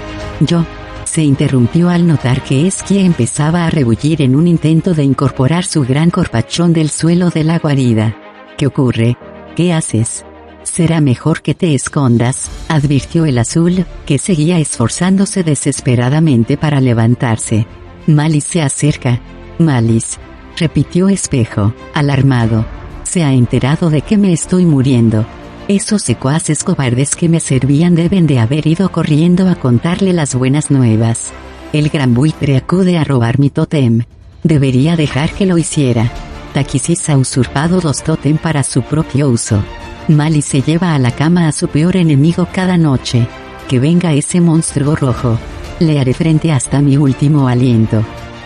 Se interrumpió al notar que Esquie empezaba a rebullir en un intento de incorporar su gran corpachón del suelo de la guarida. ¿Qué ocurre? ¿Qué haces? Será mejor que te escondas, advirtió el azul, que seguía esforzándose desesperadamente para levantarse. Malice se acerca. Malice, repitió Espejo, alarmado. Se ha enterado de que me estoy muriendo. Esos secuaces cobardes que me servían deben de haber ido corriendo a contarle las buenas nuevas. El gran buitre acude a robar mi tótem. Debería dejar que lo hiciera. Takisis ha usurpado los tótem para su propio uso. Malice se lleva a la cama a su peor enemigo cada noche. Que venga ese monstruo rojo. Le haré frente hasta mi último aliento.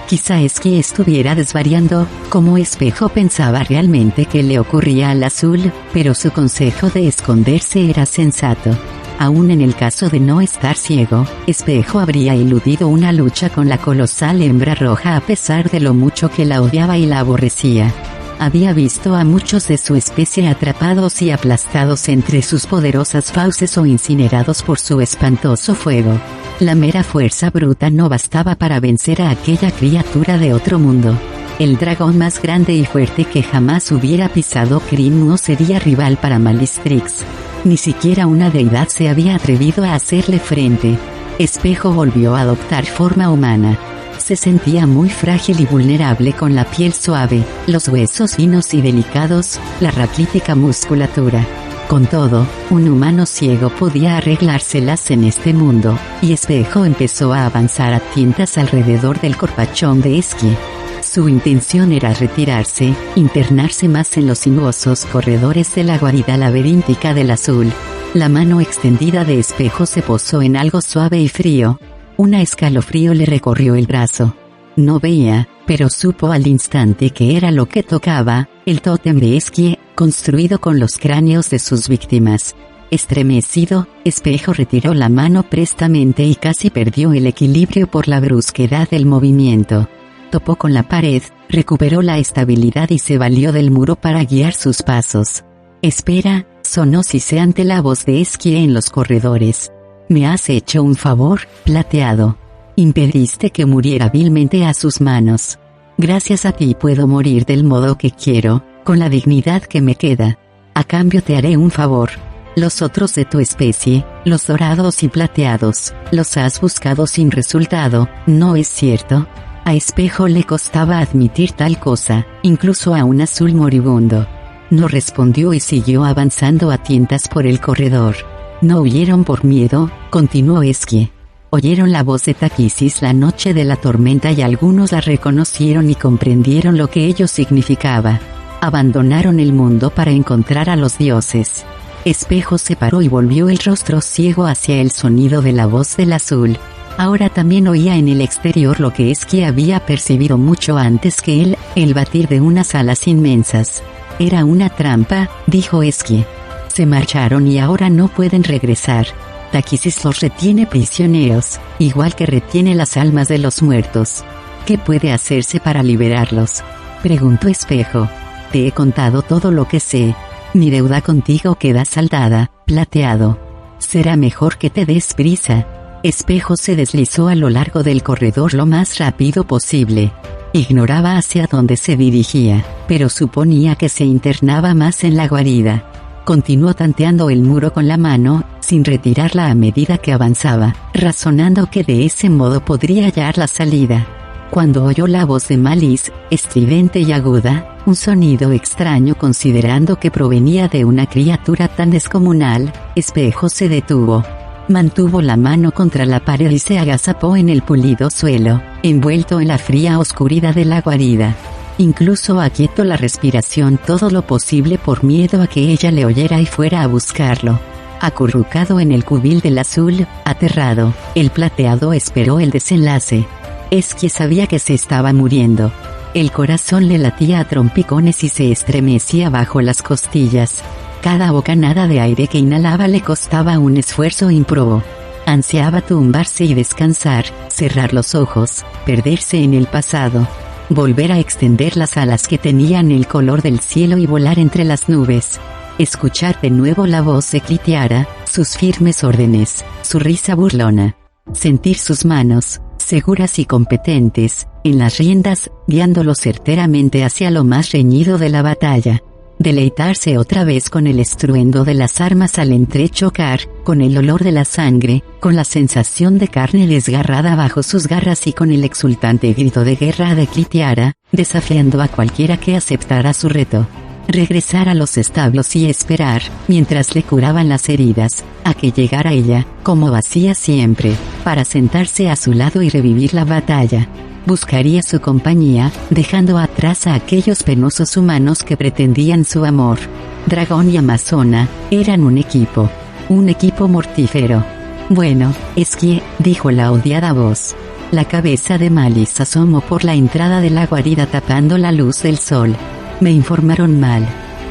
Quizá es que estuviera desvariando, como Espejo pensaba realmente que le ocurría al azul, pero su consejo de esconderse era sensato. Aún en el caso de no estar ciego, Espejo habría eludido una lucha con la colosal hembra roja a pesar de lo mucho que la odiaba y la aborrecía. Había visto a muchos de su especie atrapados y aplastados entre sus poderosas fauces o incinerados por su espantoso fuego. La mera fuerza bruta no bastaba para vencer a aquella criatura de otro mundo. El dragón más grande y fuerte que jamás hubiera pisado Krynn no sería rival para Malistrix. Ni siquiera una deidad se había atrevido a hacerle frente. Espejo volvió a adoptar forma humana. Se sentía muy frágil y vulnerable con la piel suave, los huesos finos y delicados, la raquítica musculatura. Con todo, un humano ciego podía arreglárselas en este mundo, y Espejo empezó a avanzar a tientas alrededor del corpachón de Esquie. Su intención era retirarse, internarse más en los sinuosos corredores de la guarida laberíntica del azul. La mano extendida de Espejo se posó en algo suave y frío. Un escalofrío le recorrió el brazo. No veía, pero supo al instante que era lo que tocaba, el tótem de Esquie, construido con los cráneos de sus víctimas. Estremecido, Espejo retiró la mano prestamente y casi perdió el equilibrio por la brusquedad del movimiento. Topó con la pared, recuperó la estabilidad y se valió del muro para guiar sus pasos. «Espera», sonó siseante la voz de Esquie en los corredores. «¿Me has hecho un favor, Plateado? Impediste que muriera vilmente a sus manos. Gracias a ti puedo morir del modo que quiero, con la dignidad que me queda. A cambio te haré un favor. Los otros de tu especie, los dorados y plateados, los has buscado sin resultado, ¿no es cierto?» A Espejo le costaba admitir tal cosa, incluso a un azul moribundo. No respondió y siguió avanzando a tientas por el corredor. No huyeron por miedo, continuó Esquie. Oyeron la voz de Takisis la noche de la tormenta y algunos la reconocieron y comprendieron lo que ello significaba. Abandonaron el mundo para encontrar a los dioses. Espejo se paró y volvió el rostro ciego hacia el sonido de la voz del azul. Ahora también oía en el exterior lo que Esquie había percibido mucho antes que él, el batir de unas alas inmensas. Era una trampa, dijo Esquie. Se marcharon y ahora no pueden regresar. Takisis los retiene prisioneros, igual que retiene las almas de los muertos. ¿Qué puede hacerse para liberarlos?, preguntó Espejo. Te he contado todo lo que sé. Mi deuda contigo queda saldada, Plateado. Será mejor que te des prisa. Espejo se deslizó a lo largo del corredor lo más rápido posible. Ignoraba hacia dónde se dirigía, pero suponía que se internaba más en la guarida. Continuó tanteando el muro con la mano, sin retirarla a medida que avanzaba, razonando que de ese modo podría hallar la salida. Cuando oyó la voz de Malice, estridente y aguda, un sonido extraño considerando que provenía de una criatura tan descomunal, Espejo se detuvo. Mantuvo la mano contra la pared y se agazapó en el pulido suelo, envuelto en la fría oscuridad de la guarida. Incluso aquietó la respiración todo lo posible por miedo a que ella le oyera y fuera a buscarlo. Acurrucado en el cubil del azul, aterrado, el Plateado esperó el desenlace. Esquie sabía que se estaba muriendo. El corazón le latía a trompicones y se estremecía bajo las costillas. Cada bocanada de aire que inhalaba le costaba un esfuerzo ímprobo. Ansiaba tumbarse y descansar, cerrar los ojos, perderse en el pasado. Volver a extender las alas que tenían el color del cielo y volar entre las nubes. Escuchar de nuevo la voz de Clitiara, sus firmes órdenes, su risa burlona. Sentir sus manos, seguras y competentes, en las riendas, guiándolo certeramente hacia lo más reñido de la batalla. deleitarse otra vez con el estruendo de las armas al entrechocar, con el olor de la sangre, con la sensación de carne desgarrada bajo sus garras y con el exultante grito de guerra de Clitiara, desafiando a cualquiera que aceptara su reto. Regresar a los establos y esperar, mientras le curaban las heridas, a que llegara ella, como hacía siempre, para sentarse a su lado y revivir la batalla. Buscaría su compañía, dejando atrás a aquellos penosos humanos que pretendían su amor. Dragón y Amazona eran un equipo mortífero. Bueno, Esquie, dijo la odiada voz. La cabeza de Malice asomó por la entrada de la guarida tapando la luz del sol. Me informaron mal.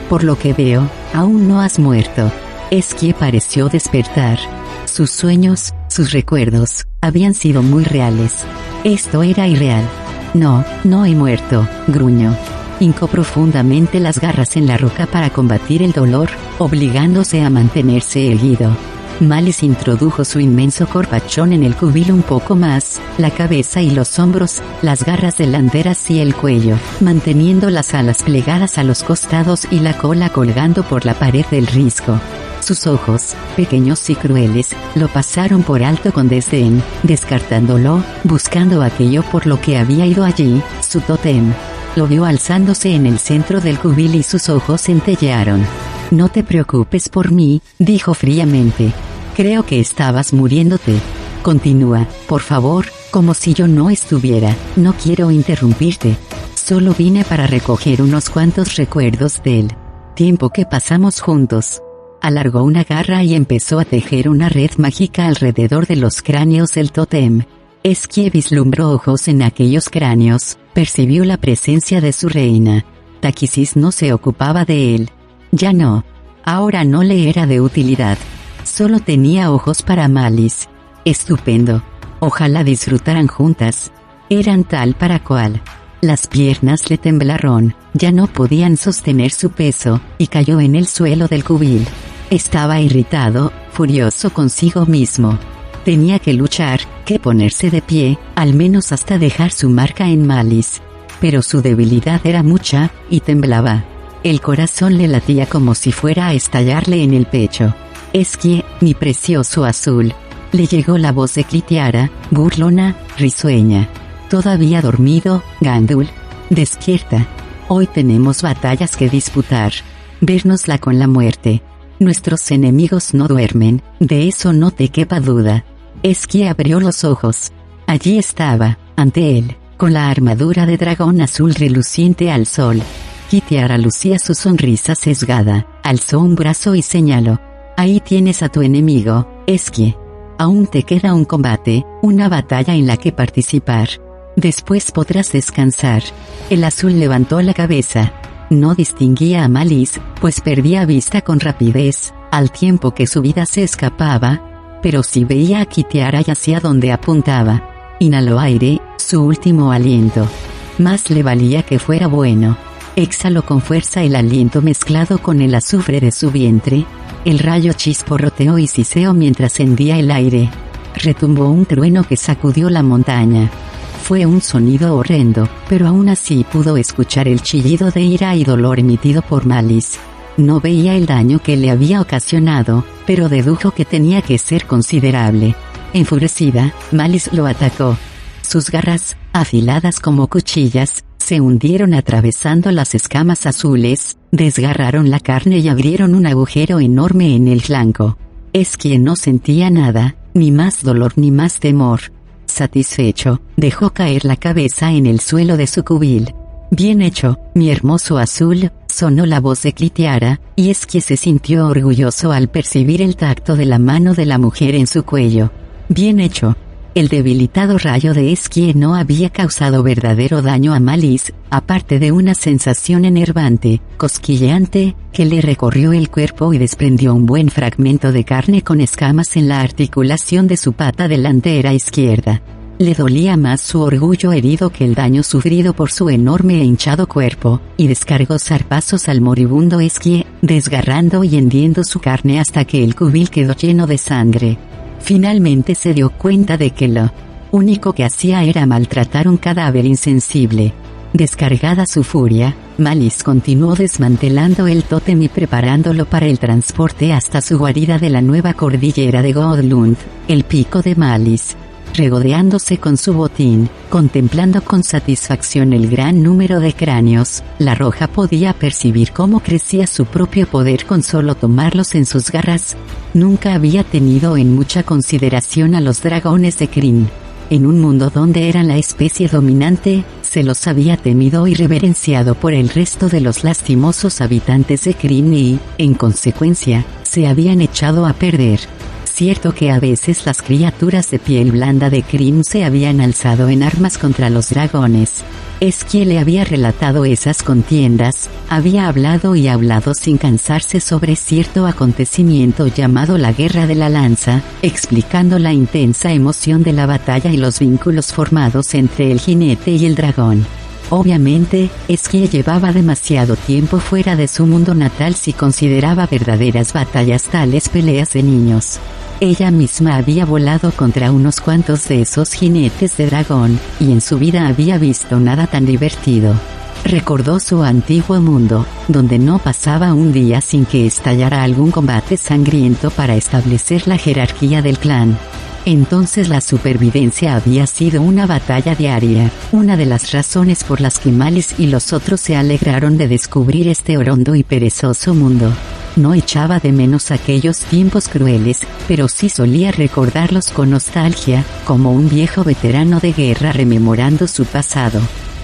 Por lo que veo, aún no has muerto. Esquie pareció despertar. Sus sueños, sus recuerdos, habían sido muy reales. Esto era irreal. No he muerto, gruñó. Hincó profundamente las garras en la roca para combatir el dolor, obligándose a mantenerse erguido. Malice introdujo su inmenso corpachón en el cubil un poco más, la cabeza y los hombros, las garras delanteras y el cuello, manteniendo las alas plegadas a los costados y la cola colgando por la pared del risco. Sus ojos, pequeños y crueles, lo pasaron por alto con desdén, descartándolo, buscando aquello por lo que había ido allí, su tótem. Lo vio alzándose en el centro del cubil y sus ojos centellearon. No te preocupes por mí, dijo fríamente. Creo que estabas muriéndote. Continúa, por favor, como si yo no estuviera. No quiero interrumpirte. Solo vine para recoger unos cuantos recuerdos del tiempo que pasamos juntos. Alargó una garra y empezó a tejer una red mágica alrededor de los cráneos del tótem. Esquie vislumbró ojos en aquellos cráneos, percibió la presencia de su reina. Taquisis no se ocupaba de él. Ya no. Ahora no le era de utilidad. Solo tenía ojos para Malice. Estupendo. Ojalá disfrutaran juntas. Eran tal para cual. Las piernas le temblaron, ya no podían sostener su peso, y cayó en el suelo del cubil. Estaba irritado, furioso consigo mismo. Tenía que luchar, que ponerse de pie, al menos hasta dejar su marca en Malice. Pero su debilidad era mucha, y temblaba. El corazón le latía como si fuera a estallarle en el pecho. Esquie, mi precioso azul. Le llegó la voz de Clitiara, burlona, risueña. Todavía dormido, Gandul. Despierta. Hoy tenemos batallas que disputar. Vérnosla con la muerte. Nuestros enemigos no duermen, de eso no te quepa duda. Esquie abrió los ojos. Allí estaba, ante él, con la armadura de dragón azul reluciente al sol. Clitiara lucía su sonrisa sesgada, alzó un brazo y señaló. Ahí tienes a tu enemigo, Esquie. Aún te queda un combate, una batalla en la que participar. Después podrás descansar. El azul levantó la cabeza. No distinguía a Malice, pues perdía vista con rapidez, al tiempo que su vida se escapaba, pero sí veía a Clitiara y hacia donde apuntaba. Inhaló aire, su último aliento. Más le valía que fuera bueno. Exhaló con fuerza el aliento mezclado con el azufre de su vientre. El rayo chisporroteó y siseó mientras hendía el aire. Retumbó un trueno que sacudió la montaña. Fue un sonido horrendo, pero aún así pudo escuchar el chillido de ira y dolor emitido por Malice. No veía el daño que le había ocasionado, pero dedujo que tenía que ser considerable. Enfurecida, Malice lo atacó. Sus garras, afiladas como cuchillas, se hundieron atravesando las escamas azules, desgarraron la carne y abrieron un agujero enorme en el flanco. Esquie no sentía nada, ni más dolor ni más temor. Satisfecho, dejó caer la cabeza en el suelo de su cubil. Bien hecho, mi hermoso azul, sonó la voz de Clitiara, y Esquie se sintió orgulloso al percibir el tacto de la mano de la mujer en su cuello. Bien hecho. El debilitado rayo de Esquie no había causado verdadero daño a Malice, aparte de una sensación enervante, cosquilleante, que le recorrió el cuerpo y desprendió un buen fragmento de carne con escamas en la articulación de su pata delantera izquierda. Le dolía más su orgullo herido que el daño sufrido por su enorme e hinchado cuerpo, y descargó zarpazos al moribundo Esquie, desgarrando y hendiendo su carne hasta que el cubil quedó lleno de sangre. Finalmente se dio cuenta de que lo único que hacía era maltratar un cadáver insensible. Descargada su furia, Malice continuó desmantelando el tótem y preparándolo para el transporte hasta su guarida de la nueva cordillera de Godlund, el pico de Malice. Regodeándose con su botín, contemplando con satisfacción el gran número de cráneos, la roja podía percibir cómo crecía su propio poder con solo tomarlos en sus garras. Nunca había tenido en mucha consideración a los dragones de Krynn. En un mundo donde eran la especie dominante, se los había temido y reverenciado por el resto de los lastimosos habitantes de Krynn y, en consecuencia, se habían echado a perder. Cierto que a veces las criaturas de piel blanda de Krynn se habían alzado en armas contra los dragones. Esquiel le había relatado esas contiendas, había hablado y hablado sin cansarse sobre cierto acontecimiento llamado la Guerra de la Lanza, explicando la intensa emoción de la batalla y los vínculos formados entre el jinete y el dragón. Obviamente, Esquiel llevaba demasiado tiempo fuera de su mundo natal si consideraba verdaderas batallas tales peleas de niños. Ella misma había volado contra unos cuantos de esos jinetes de dragón, y en su vida había visto nada tan divertido. Recordó su antiguo mundo, donde no pasaba un día sin que estallara algún combate sangriento para establecer la jerarquía del clan. Entonces la supervivencia había sido una batalla diaria, una de las razones por las que Malice y los otros se alegraron de descubrir este hondo y perezoso mundo. No echaba de menos aquellos tiempos crueles, pero sí solía recordarlos con nostalgia, como un viejo veterano de guerra rememorando su pasado.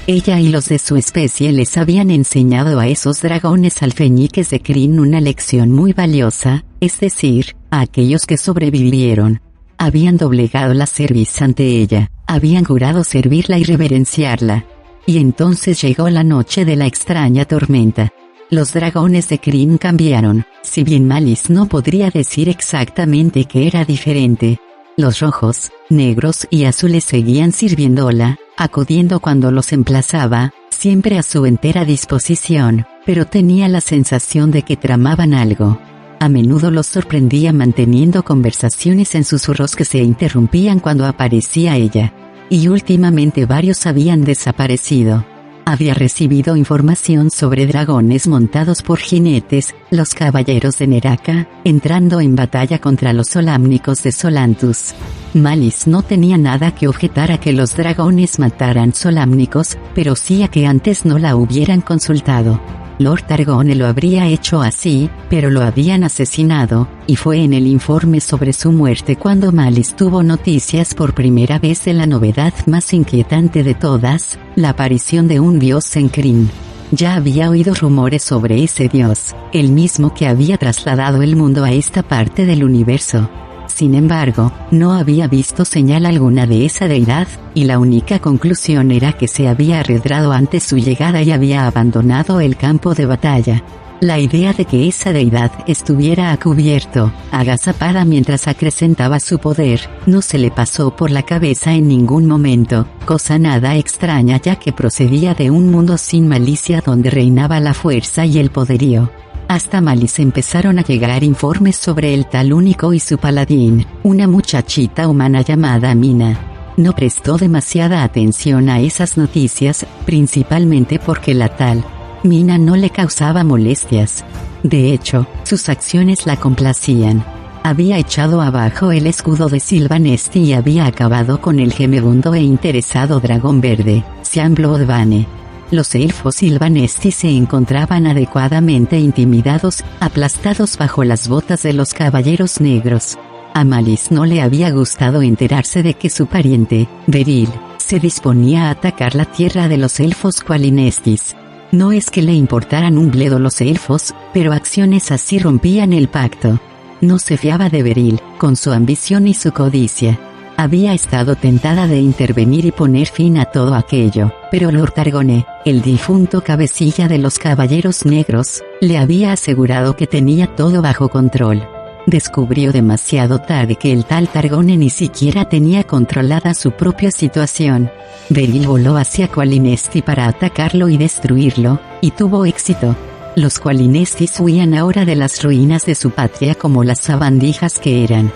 Ella y los de su especie les habían enseñado a esos dragones alfeñiques de Krynn una lección muy valiosa, es decir, a aquellos que sobrevivieron. Habían doblegado la cerviz ante ella, habían jurado servirla y reverenciarla. Y entonces llegó la noche de la extraña tormenta. Los dragones de Krynn cambiaron, si bien Malice no podría decir exactamente qué era diferente. Los rojos, negros y azules seguían sirviéndola, acudiendo cuando los emplazaba, siempre a su entera disposición, pero tenía la sensación de que tramaban algo. A menudo los sorprendía manteniendo conversaciones en susurros que se interrumpían cuando aparecía ella. Y últimamente varios habían desaparecido. Había recibido información sobre dragones montados por jinetes, los caballeros de Neraka, entrando en batalla contra los solámnicos de Solantus. Malice no tenía nada que objetar a que los dragones mataran solámnicos, pero sí a que antes no la hubieran consultado. Lord Targone lo habría hecho así, pero lo habían asesinado, y fue en el informe sobre su muerte cuando Malice tuvo noticias por primera vez de la novedad más inquietante de todas, la aparición de un dios en Krynn. Ya había oído rumores sobre ese dios, el mismo que había trasladado el mundo a esta parte del universo. Sin embargo, no había visto señal alguna de esa deidad, y la única conclusión era que se había arredrado antes su llegada y había abandonado el campo de batalla. La idea de que esa deidad estuviera a cubierto, agazapada mientras acrecentaba su poder, no se le pasó por la cabeza en ningún momento, cosa nada extraña ya que procedía de un mundo sin malicia donde reinaba la fuerza y el poderío. Hasta Malice empezaron a llegar informes sobre el tal único y su paladín, una muchachita humana llamada Mina. No prestó demasiada atención a esas noticias, principalmente porque la tal Mina no le causaba molestias. De hecho, sus acciones la complacían. Había echado abajo el escudo de Sylvanesti y había acabado con el gemebundo e interesado dragón verde, Sean Bloodbane. Los elfos Sylvanesti se encontraban adecuadamente intimidados, aplastados bajo las botas de los caballeros negros. A Malice no le había gustado enterarse de que su pariente, Beryl, se disponía a atacar la tierra de los elfos Qualinestis. No es que le importaran un bledo los elfos, pero acciones así rompían el pacto. No se fiaba de Beryl, con su ambición y su codicia. Había estado tentada de intervenir y poner fin a todo aquello, pero Lord Targone, el difunto cabecilla de los Caballeros Negros, le había asegurado que tenía todo bajo control. Descubrió demasiado tarde que el tal Targone ni siquiera tenía controlada su propia situación. Beryl voló hacia Qualinesti para atacarlo y destruirlo, y tuvo éxito. Los Qualinestis huían ahora de las ruinas de su patria como las sabandijas que eran.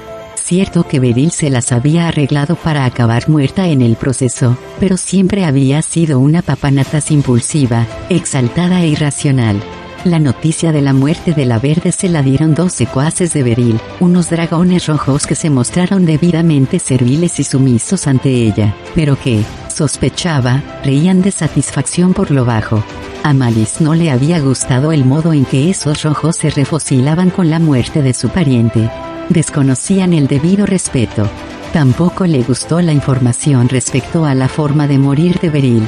cierto que Beryl se las había arreglado para acabar muerta en el proceso, pero siempre había sido una papanatas impulsiva, exaltada e irracional. La noticia de la muerte de la Verde se la dieron 2 secuaces de Beryl, unos dragones rojos que se mostraron debidamente serviles y sumisos ante ella, pero que, sospechaba, reían de satisfacción por lo bajo. A Malice no le había gustado el modo en que esos rojos se refocilaban con la muerte de su pariente. Desconocían el debido respeto. Tampoco le gustó la información respecto a la forma de morir de Beryl.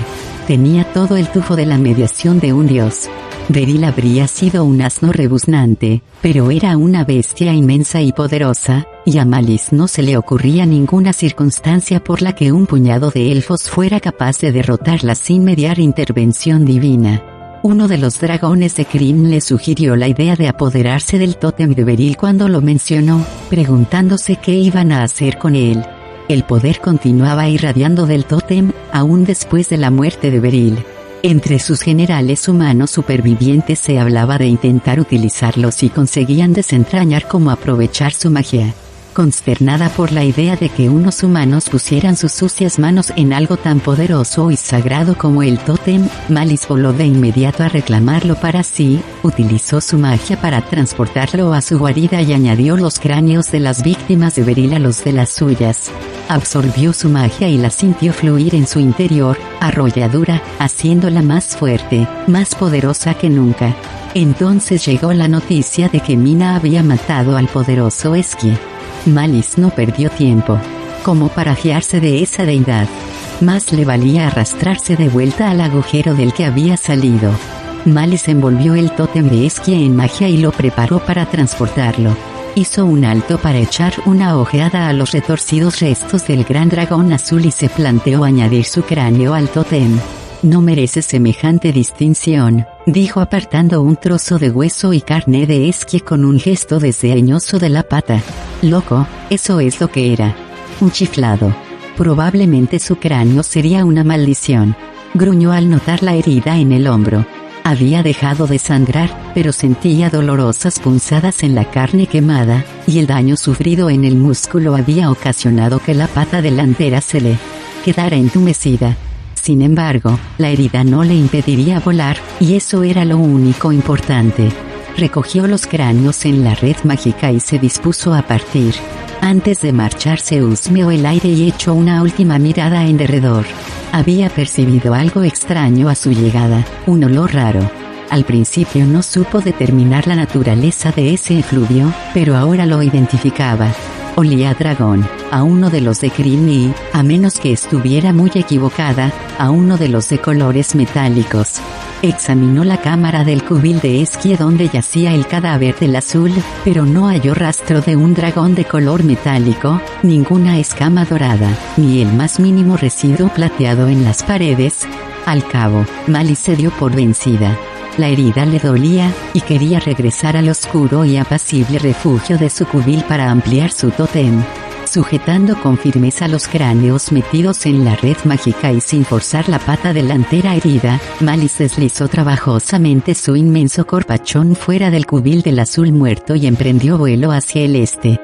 Tenía todo el tufo de la mediación de un dios. Beryl habría sido un asno rebuznante, pero era una bestia inmensa y poderosa, y a Malice no se le ocurría ninguna circunstancia por la que un puñado de elfos fuera capaz de derrotarla sin mediar intervención divina. Uno de los dragones de Kryn le sugirió la idea de apoderarse del tótem de Beryl cuando lo mencionó, preguntándose qué iban a hacer con él. El poder continuaba irradiando del tótem, aún después de la muerte de Beryl. Entre sus generales humanos supervivientes se hablaba de intentar utilizarlo si conseguían desentrañar cómo aprovechar su magia. Consternada por la idea de que unos humanos pusieran sus sucias manos en algo tan poderoso y sagrado como el tótem, Malice voló de inmediato a reclamarlo para sí, utilizó su magia para transportarlo a su guarida y añadió los cráneos de las víctimas de Beryl a los de las suyas. Absorbió su magia y la sintió fluir en su interior, arrolladura, haciéndola más fuerte, más poderosa que nunca. Entonces llegó la noticia de que Mina había matado al poderoso Esquie. Malice no perdió tiempo. Como para fiarse de esa deidad. Más le valía arrastrarse de vuelta al agujero del que había salido. Malice envolvió el tótem de Esquie en magia y lo preparó para transportarlo. Hizo un alto para echar una ojeada a los retorcidos restos del gran dragón azul y se planteó añadir su cráneo al tótem. No merece semejante distinción, dijo apartando un trozo de hueso y carne de Esquie con un gesto desdeñoso de la pata. Loco, eso es lo que era. Un chiflado. Probablemente su cráneo sería una maldición. Gruñó al notar la herida en el hombro. Había dejado de sangrar, pero sentía dolorosas punzadas en la carne quemada, y el daño sufrido en el músculo había ocasionado que la pata delantera se le quedara entumecida. Sin embargo, la herida no le impediría volar, y eso era lo único importante. Recogió los cráneos en la red mágica y se dispuso a partir. Antes de marcharse husmeó el aire y echó una última mirada en derredor. Había percibido algo extraño a su llegada, un olor raro. Al principio no supo determinar la naturaleza de ese efluvio, pero ahora lo identificaba. Olía a dragón, a uno de los de Kryn y, a menos que estuviera muy equivocada, a uno de los de colores metálicos. Examinó la cámara del cubil de Esquie donde yacía el cadáver del azul, pero no halló rastro de un dragón de color metálico, ninguna escama dorada, ni el más mínimo residuo plateado en las paredes. Al cabo, Malice se dio por vencida. La herida le dolía, y quería regresar al oscuro y apacible refugio de su cubil para ampliar su tótem. Sujetando con firmeza los cráneos metidos en la red mágica y sin forzar la pata delantera herida, Malice deslizó trabajosamente su inmenso corpachón fuera del cubil del azul muerto y emprendió vuelo hacia el este.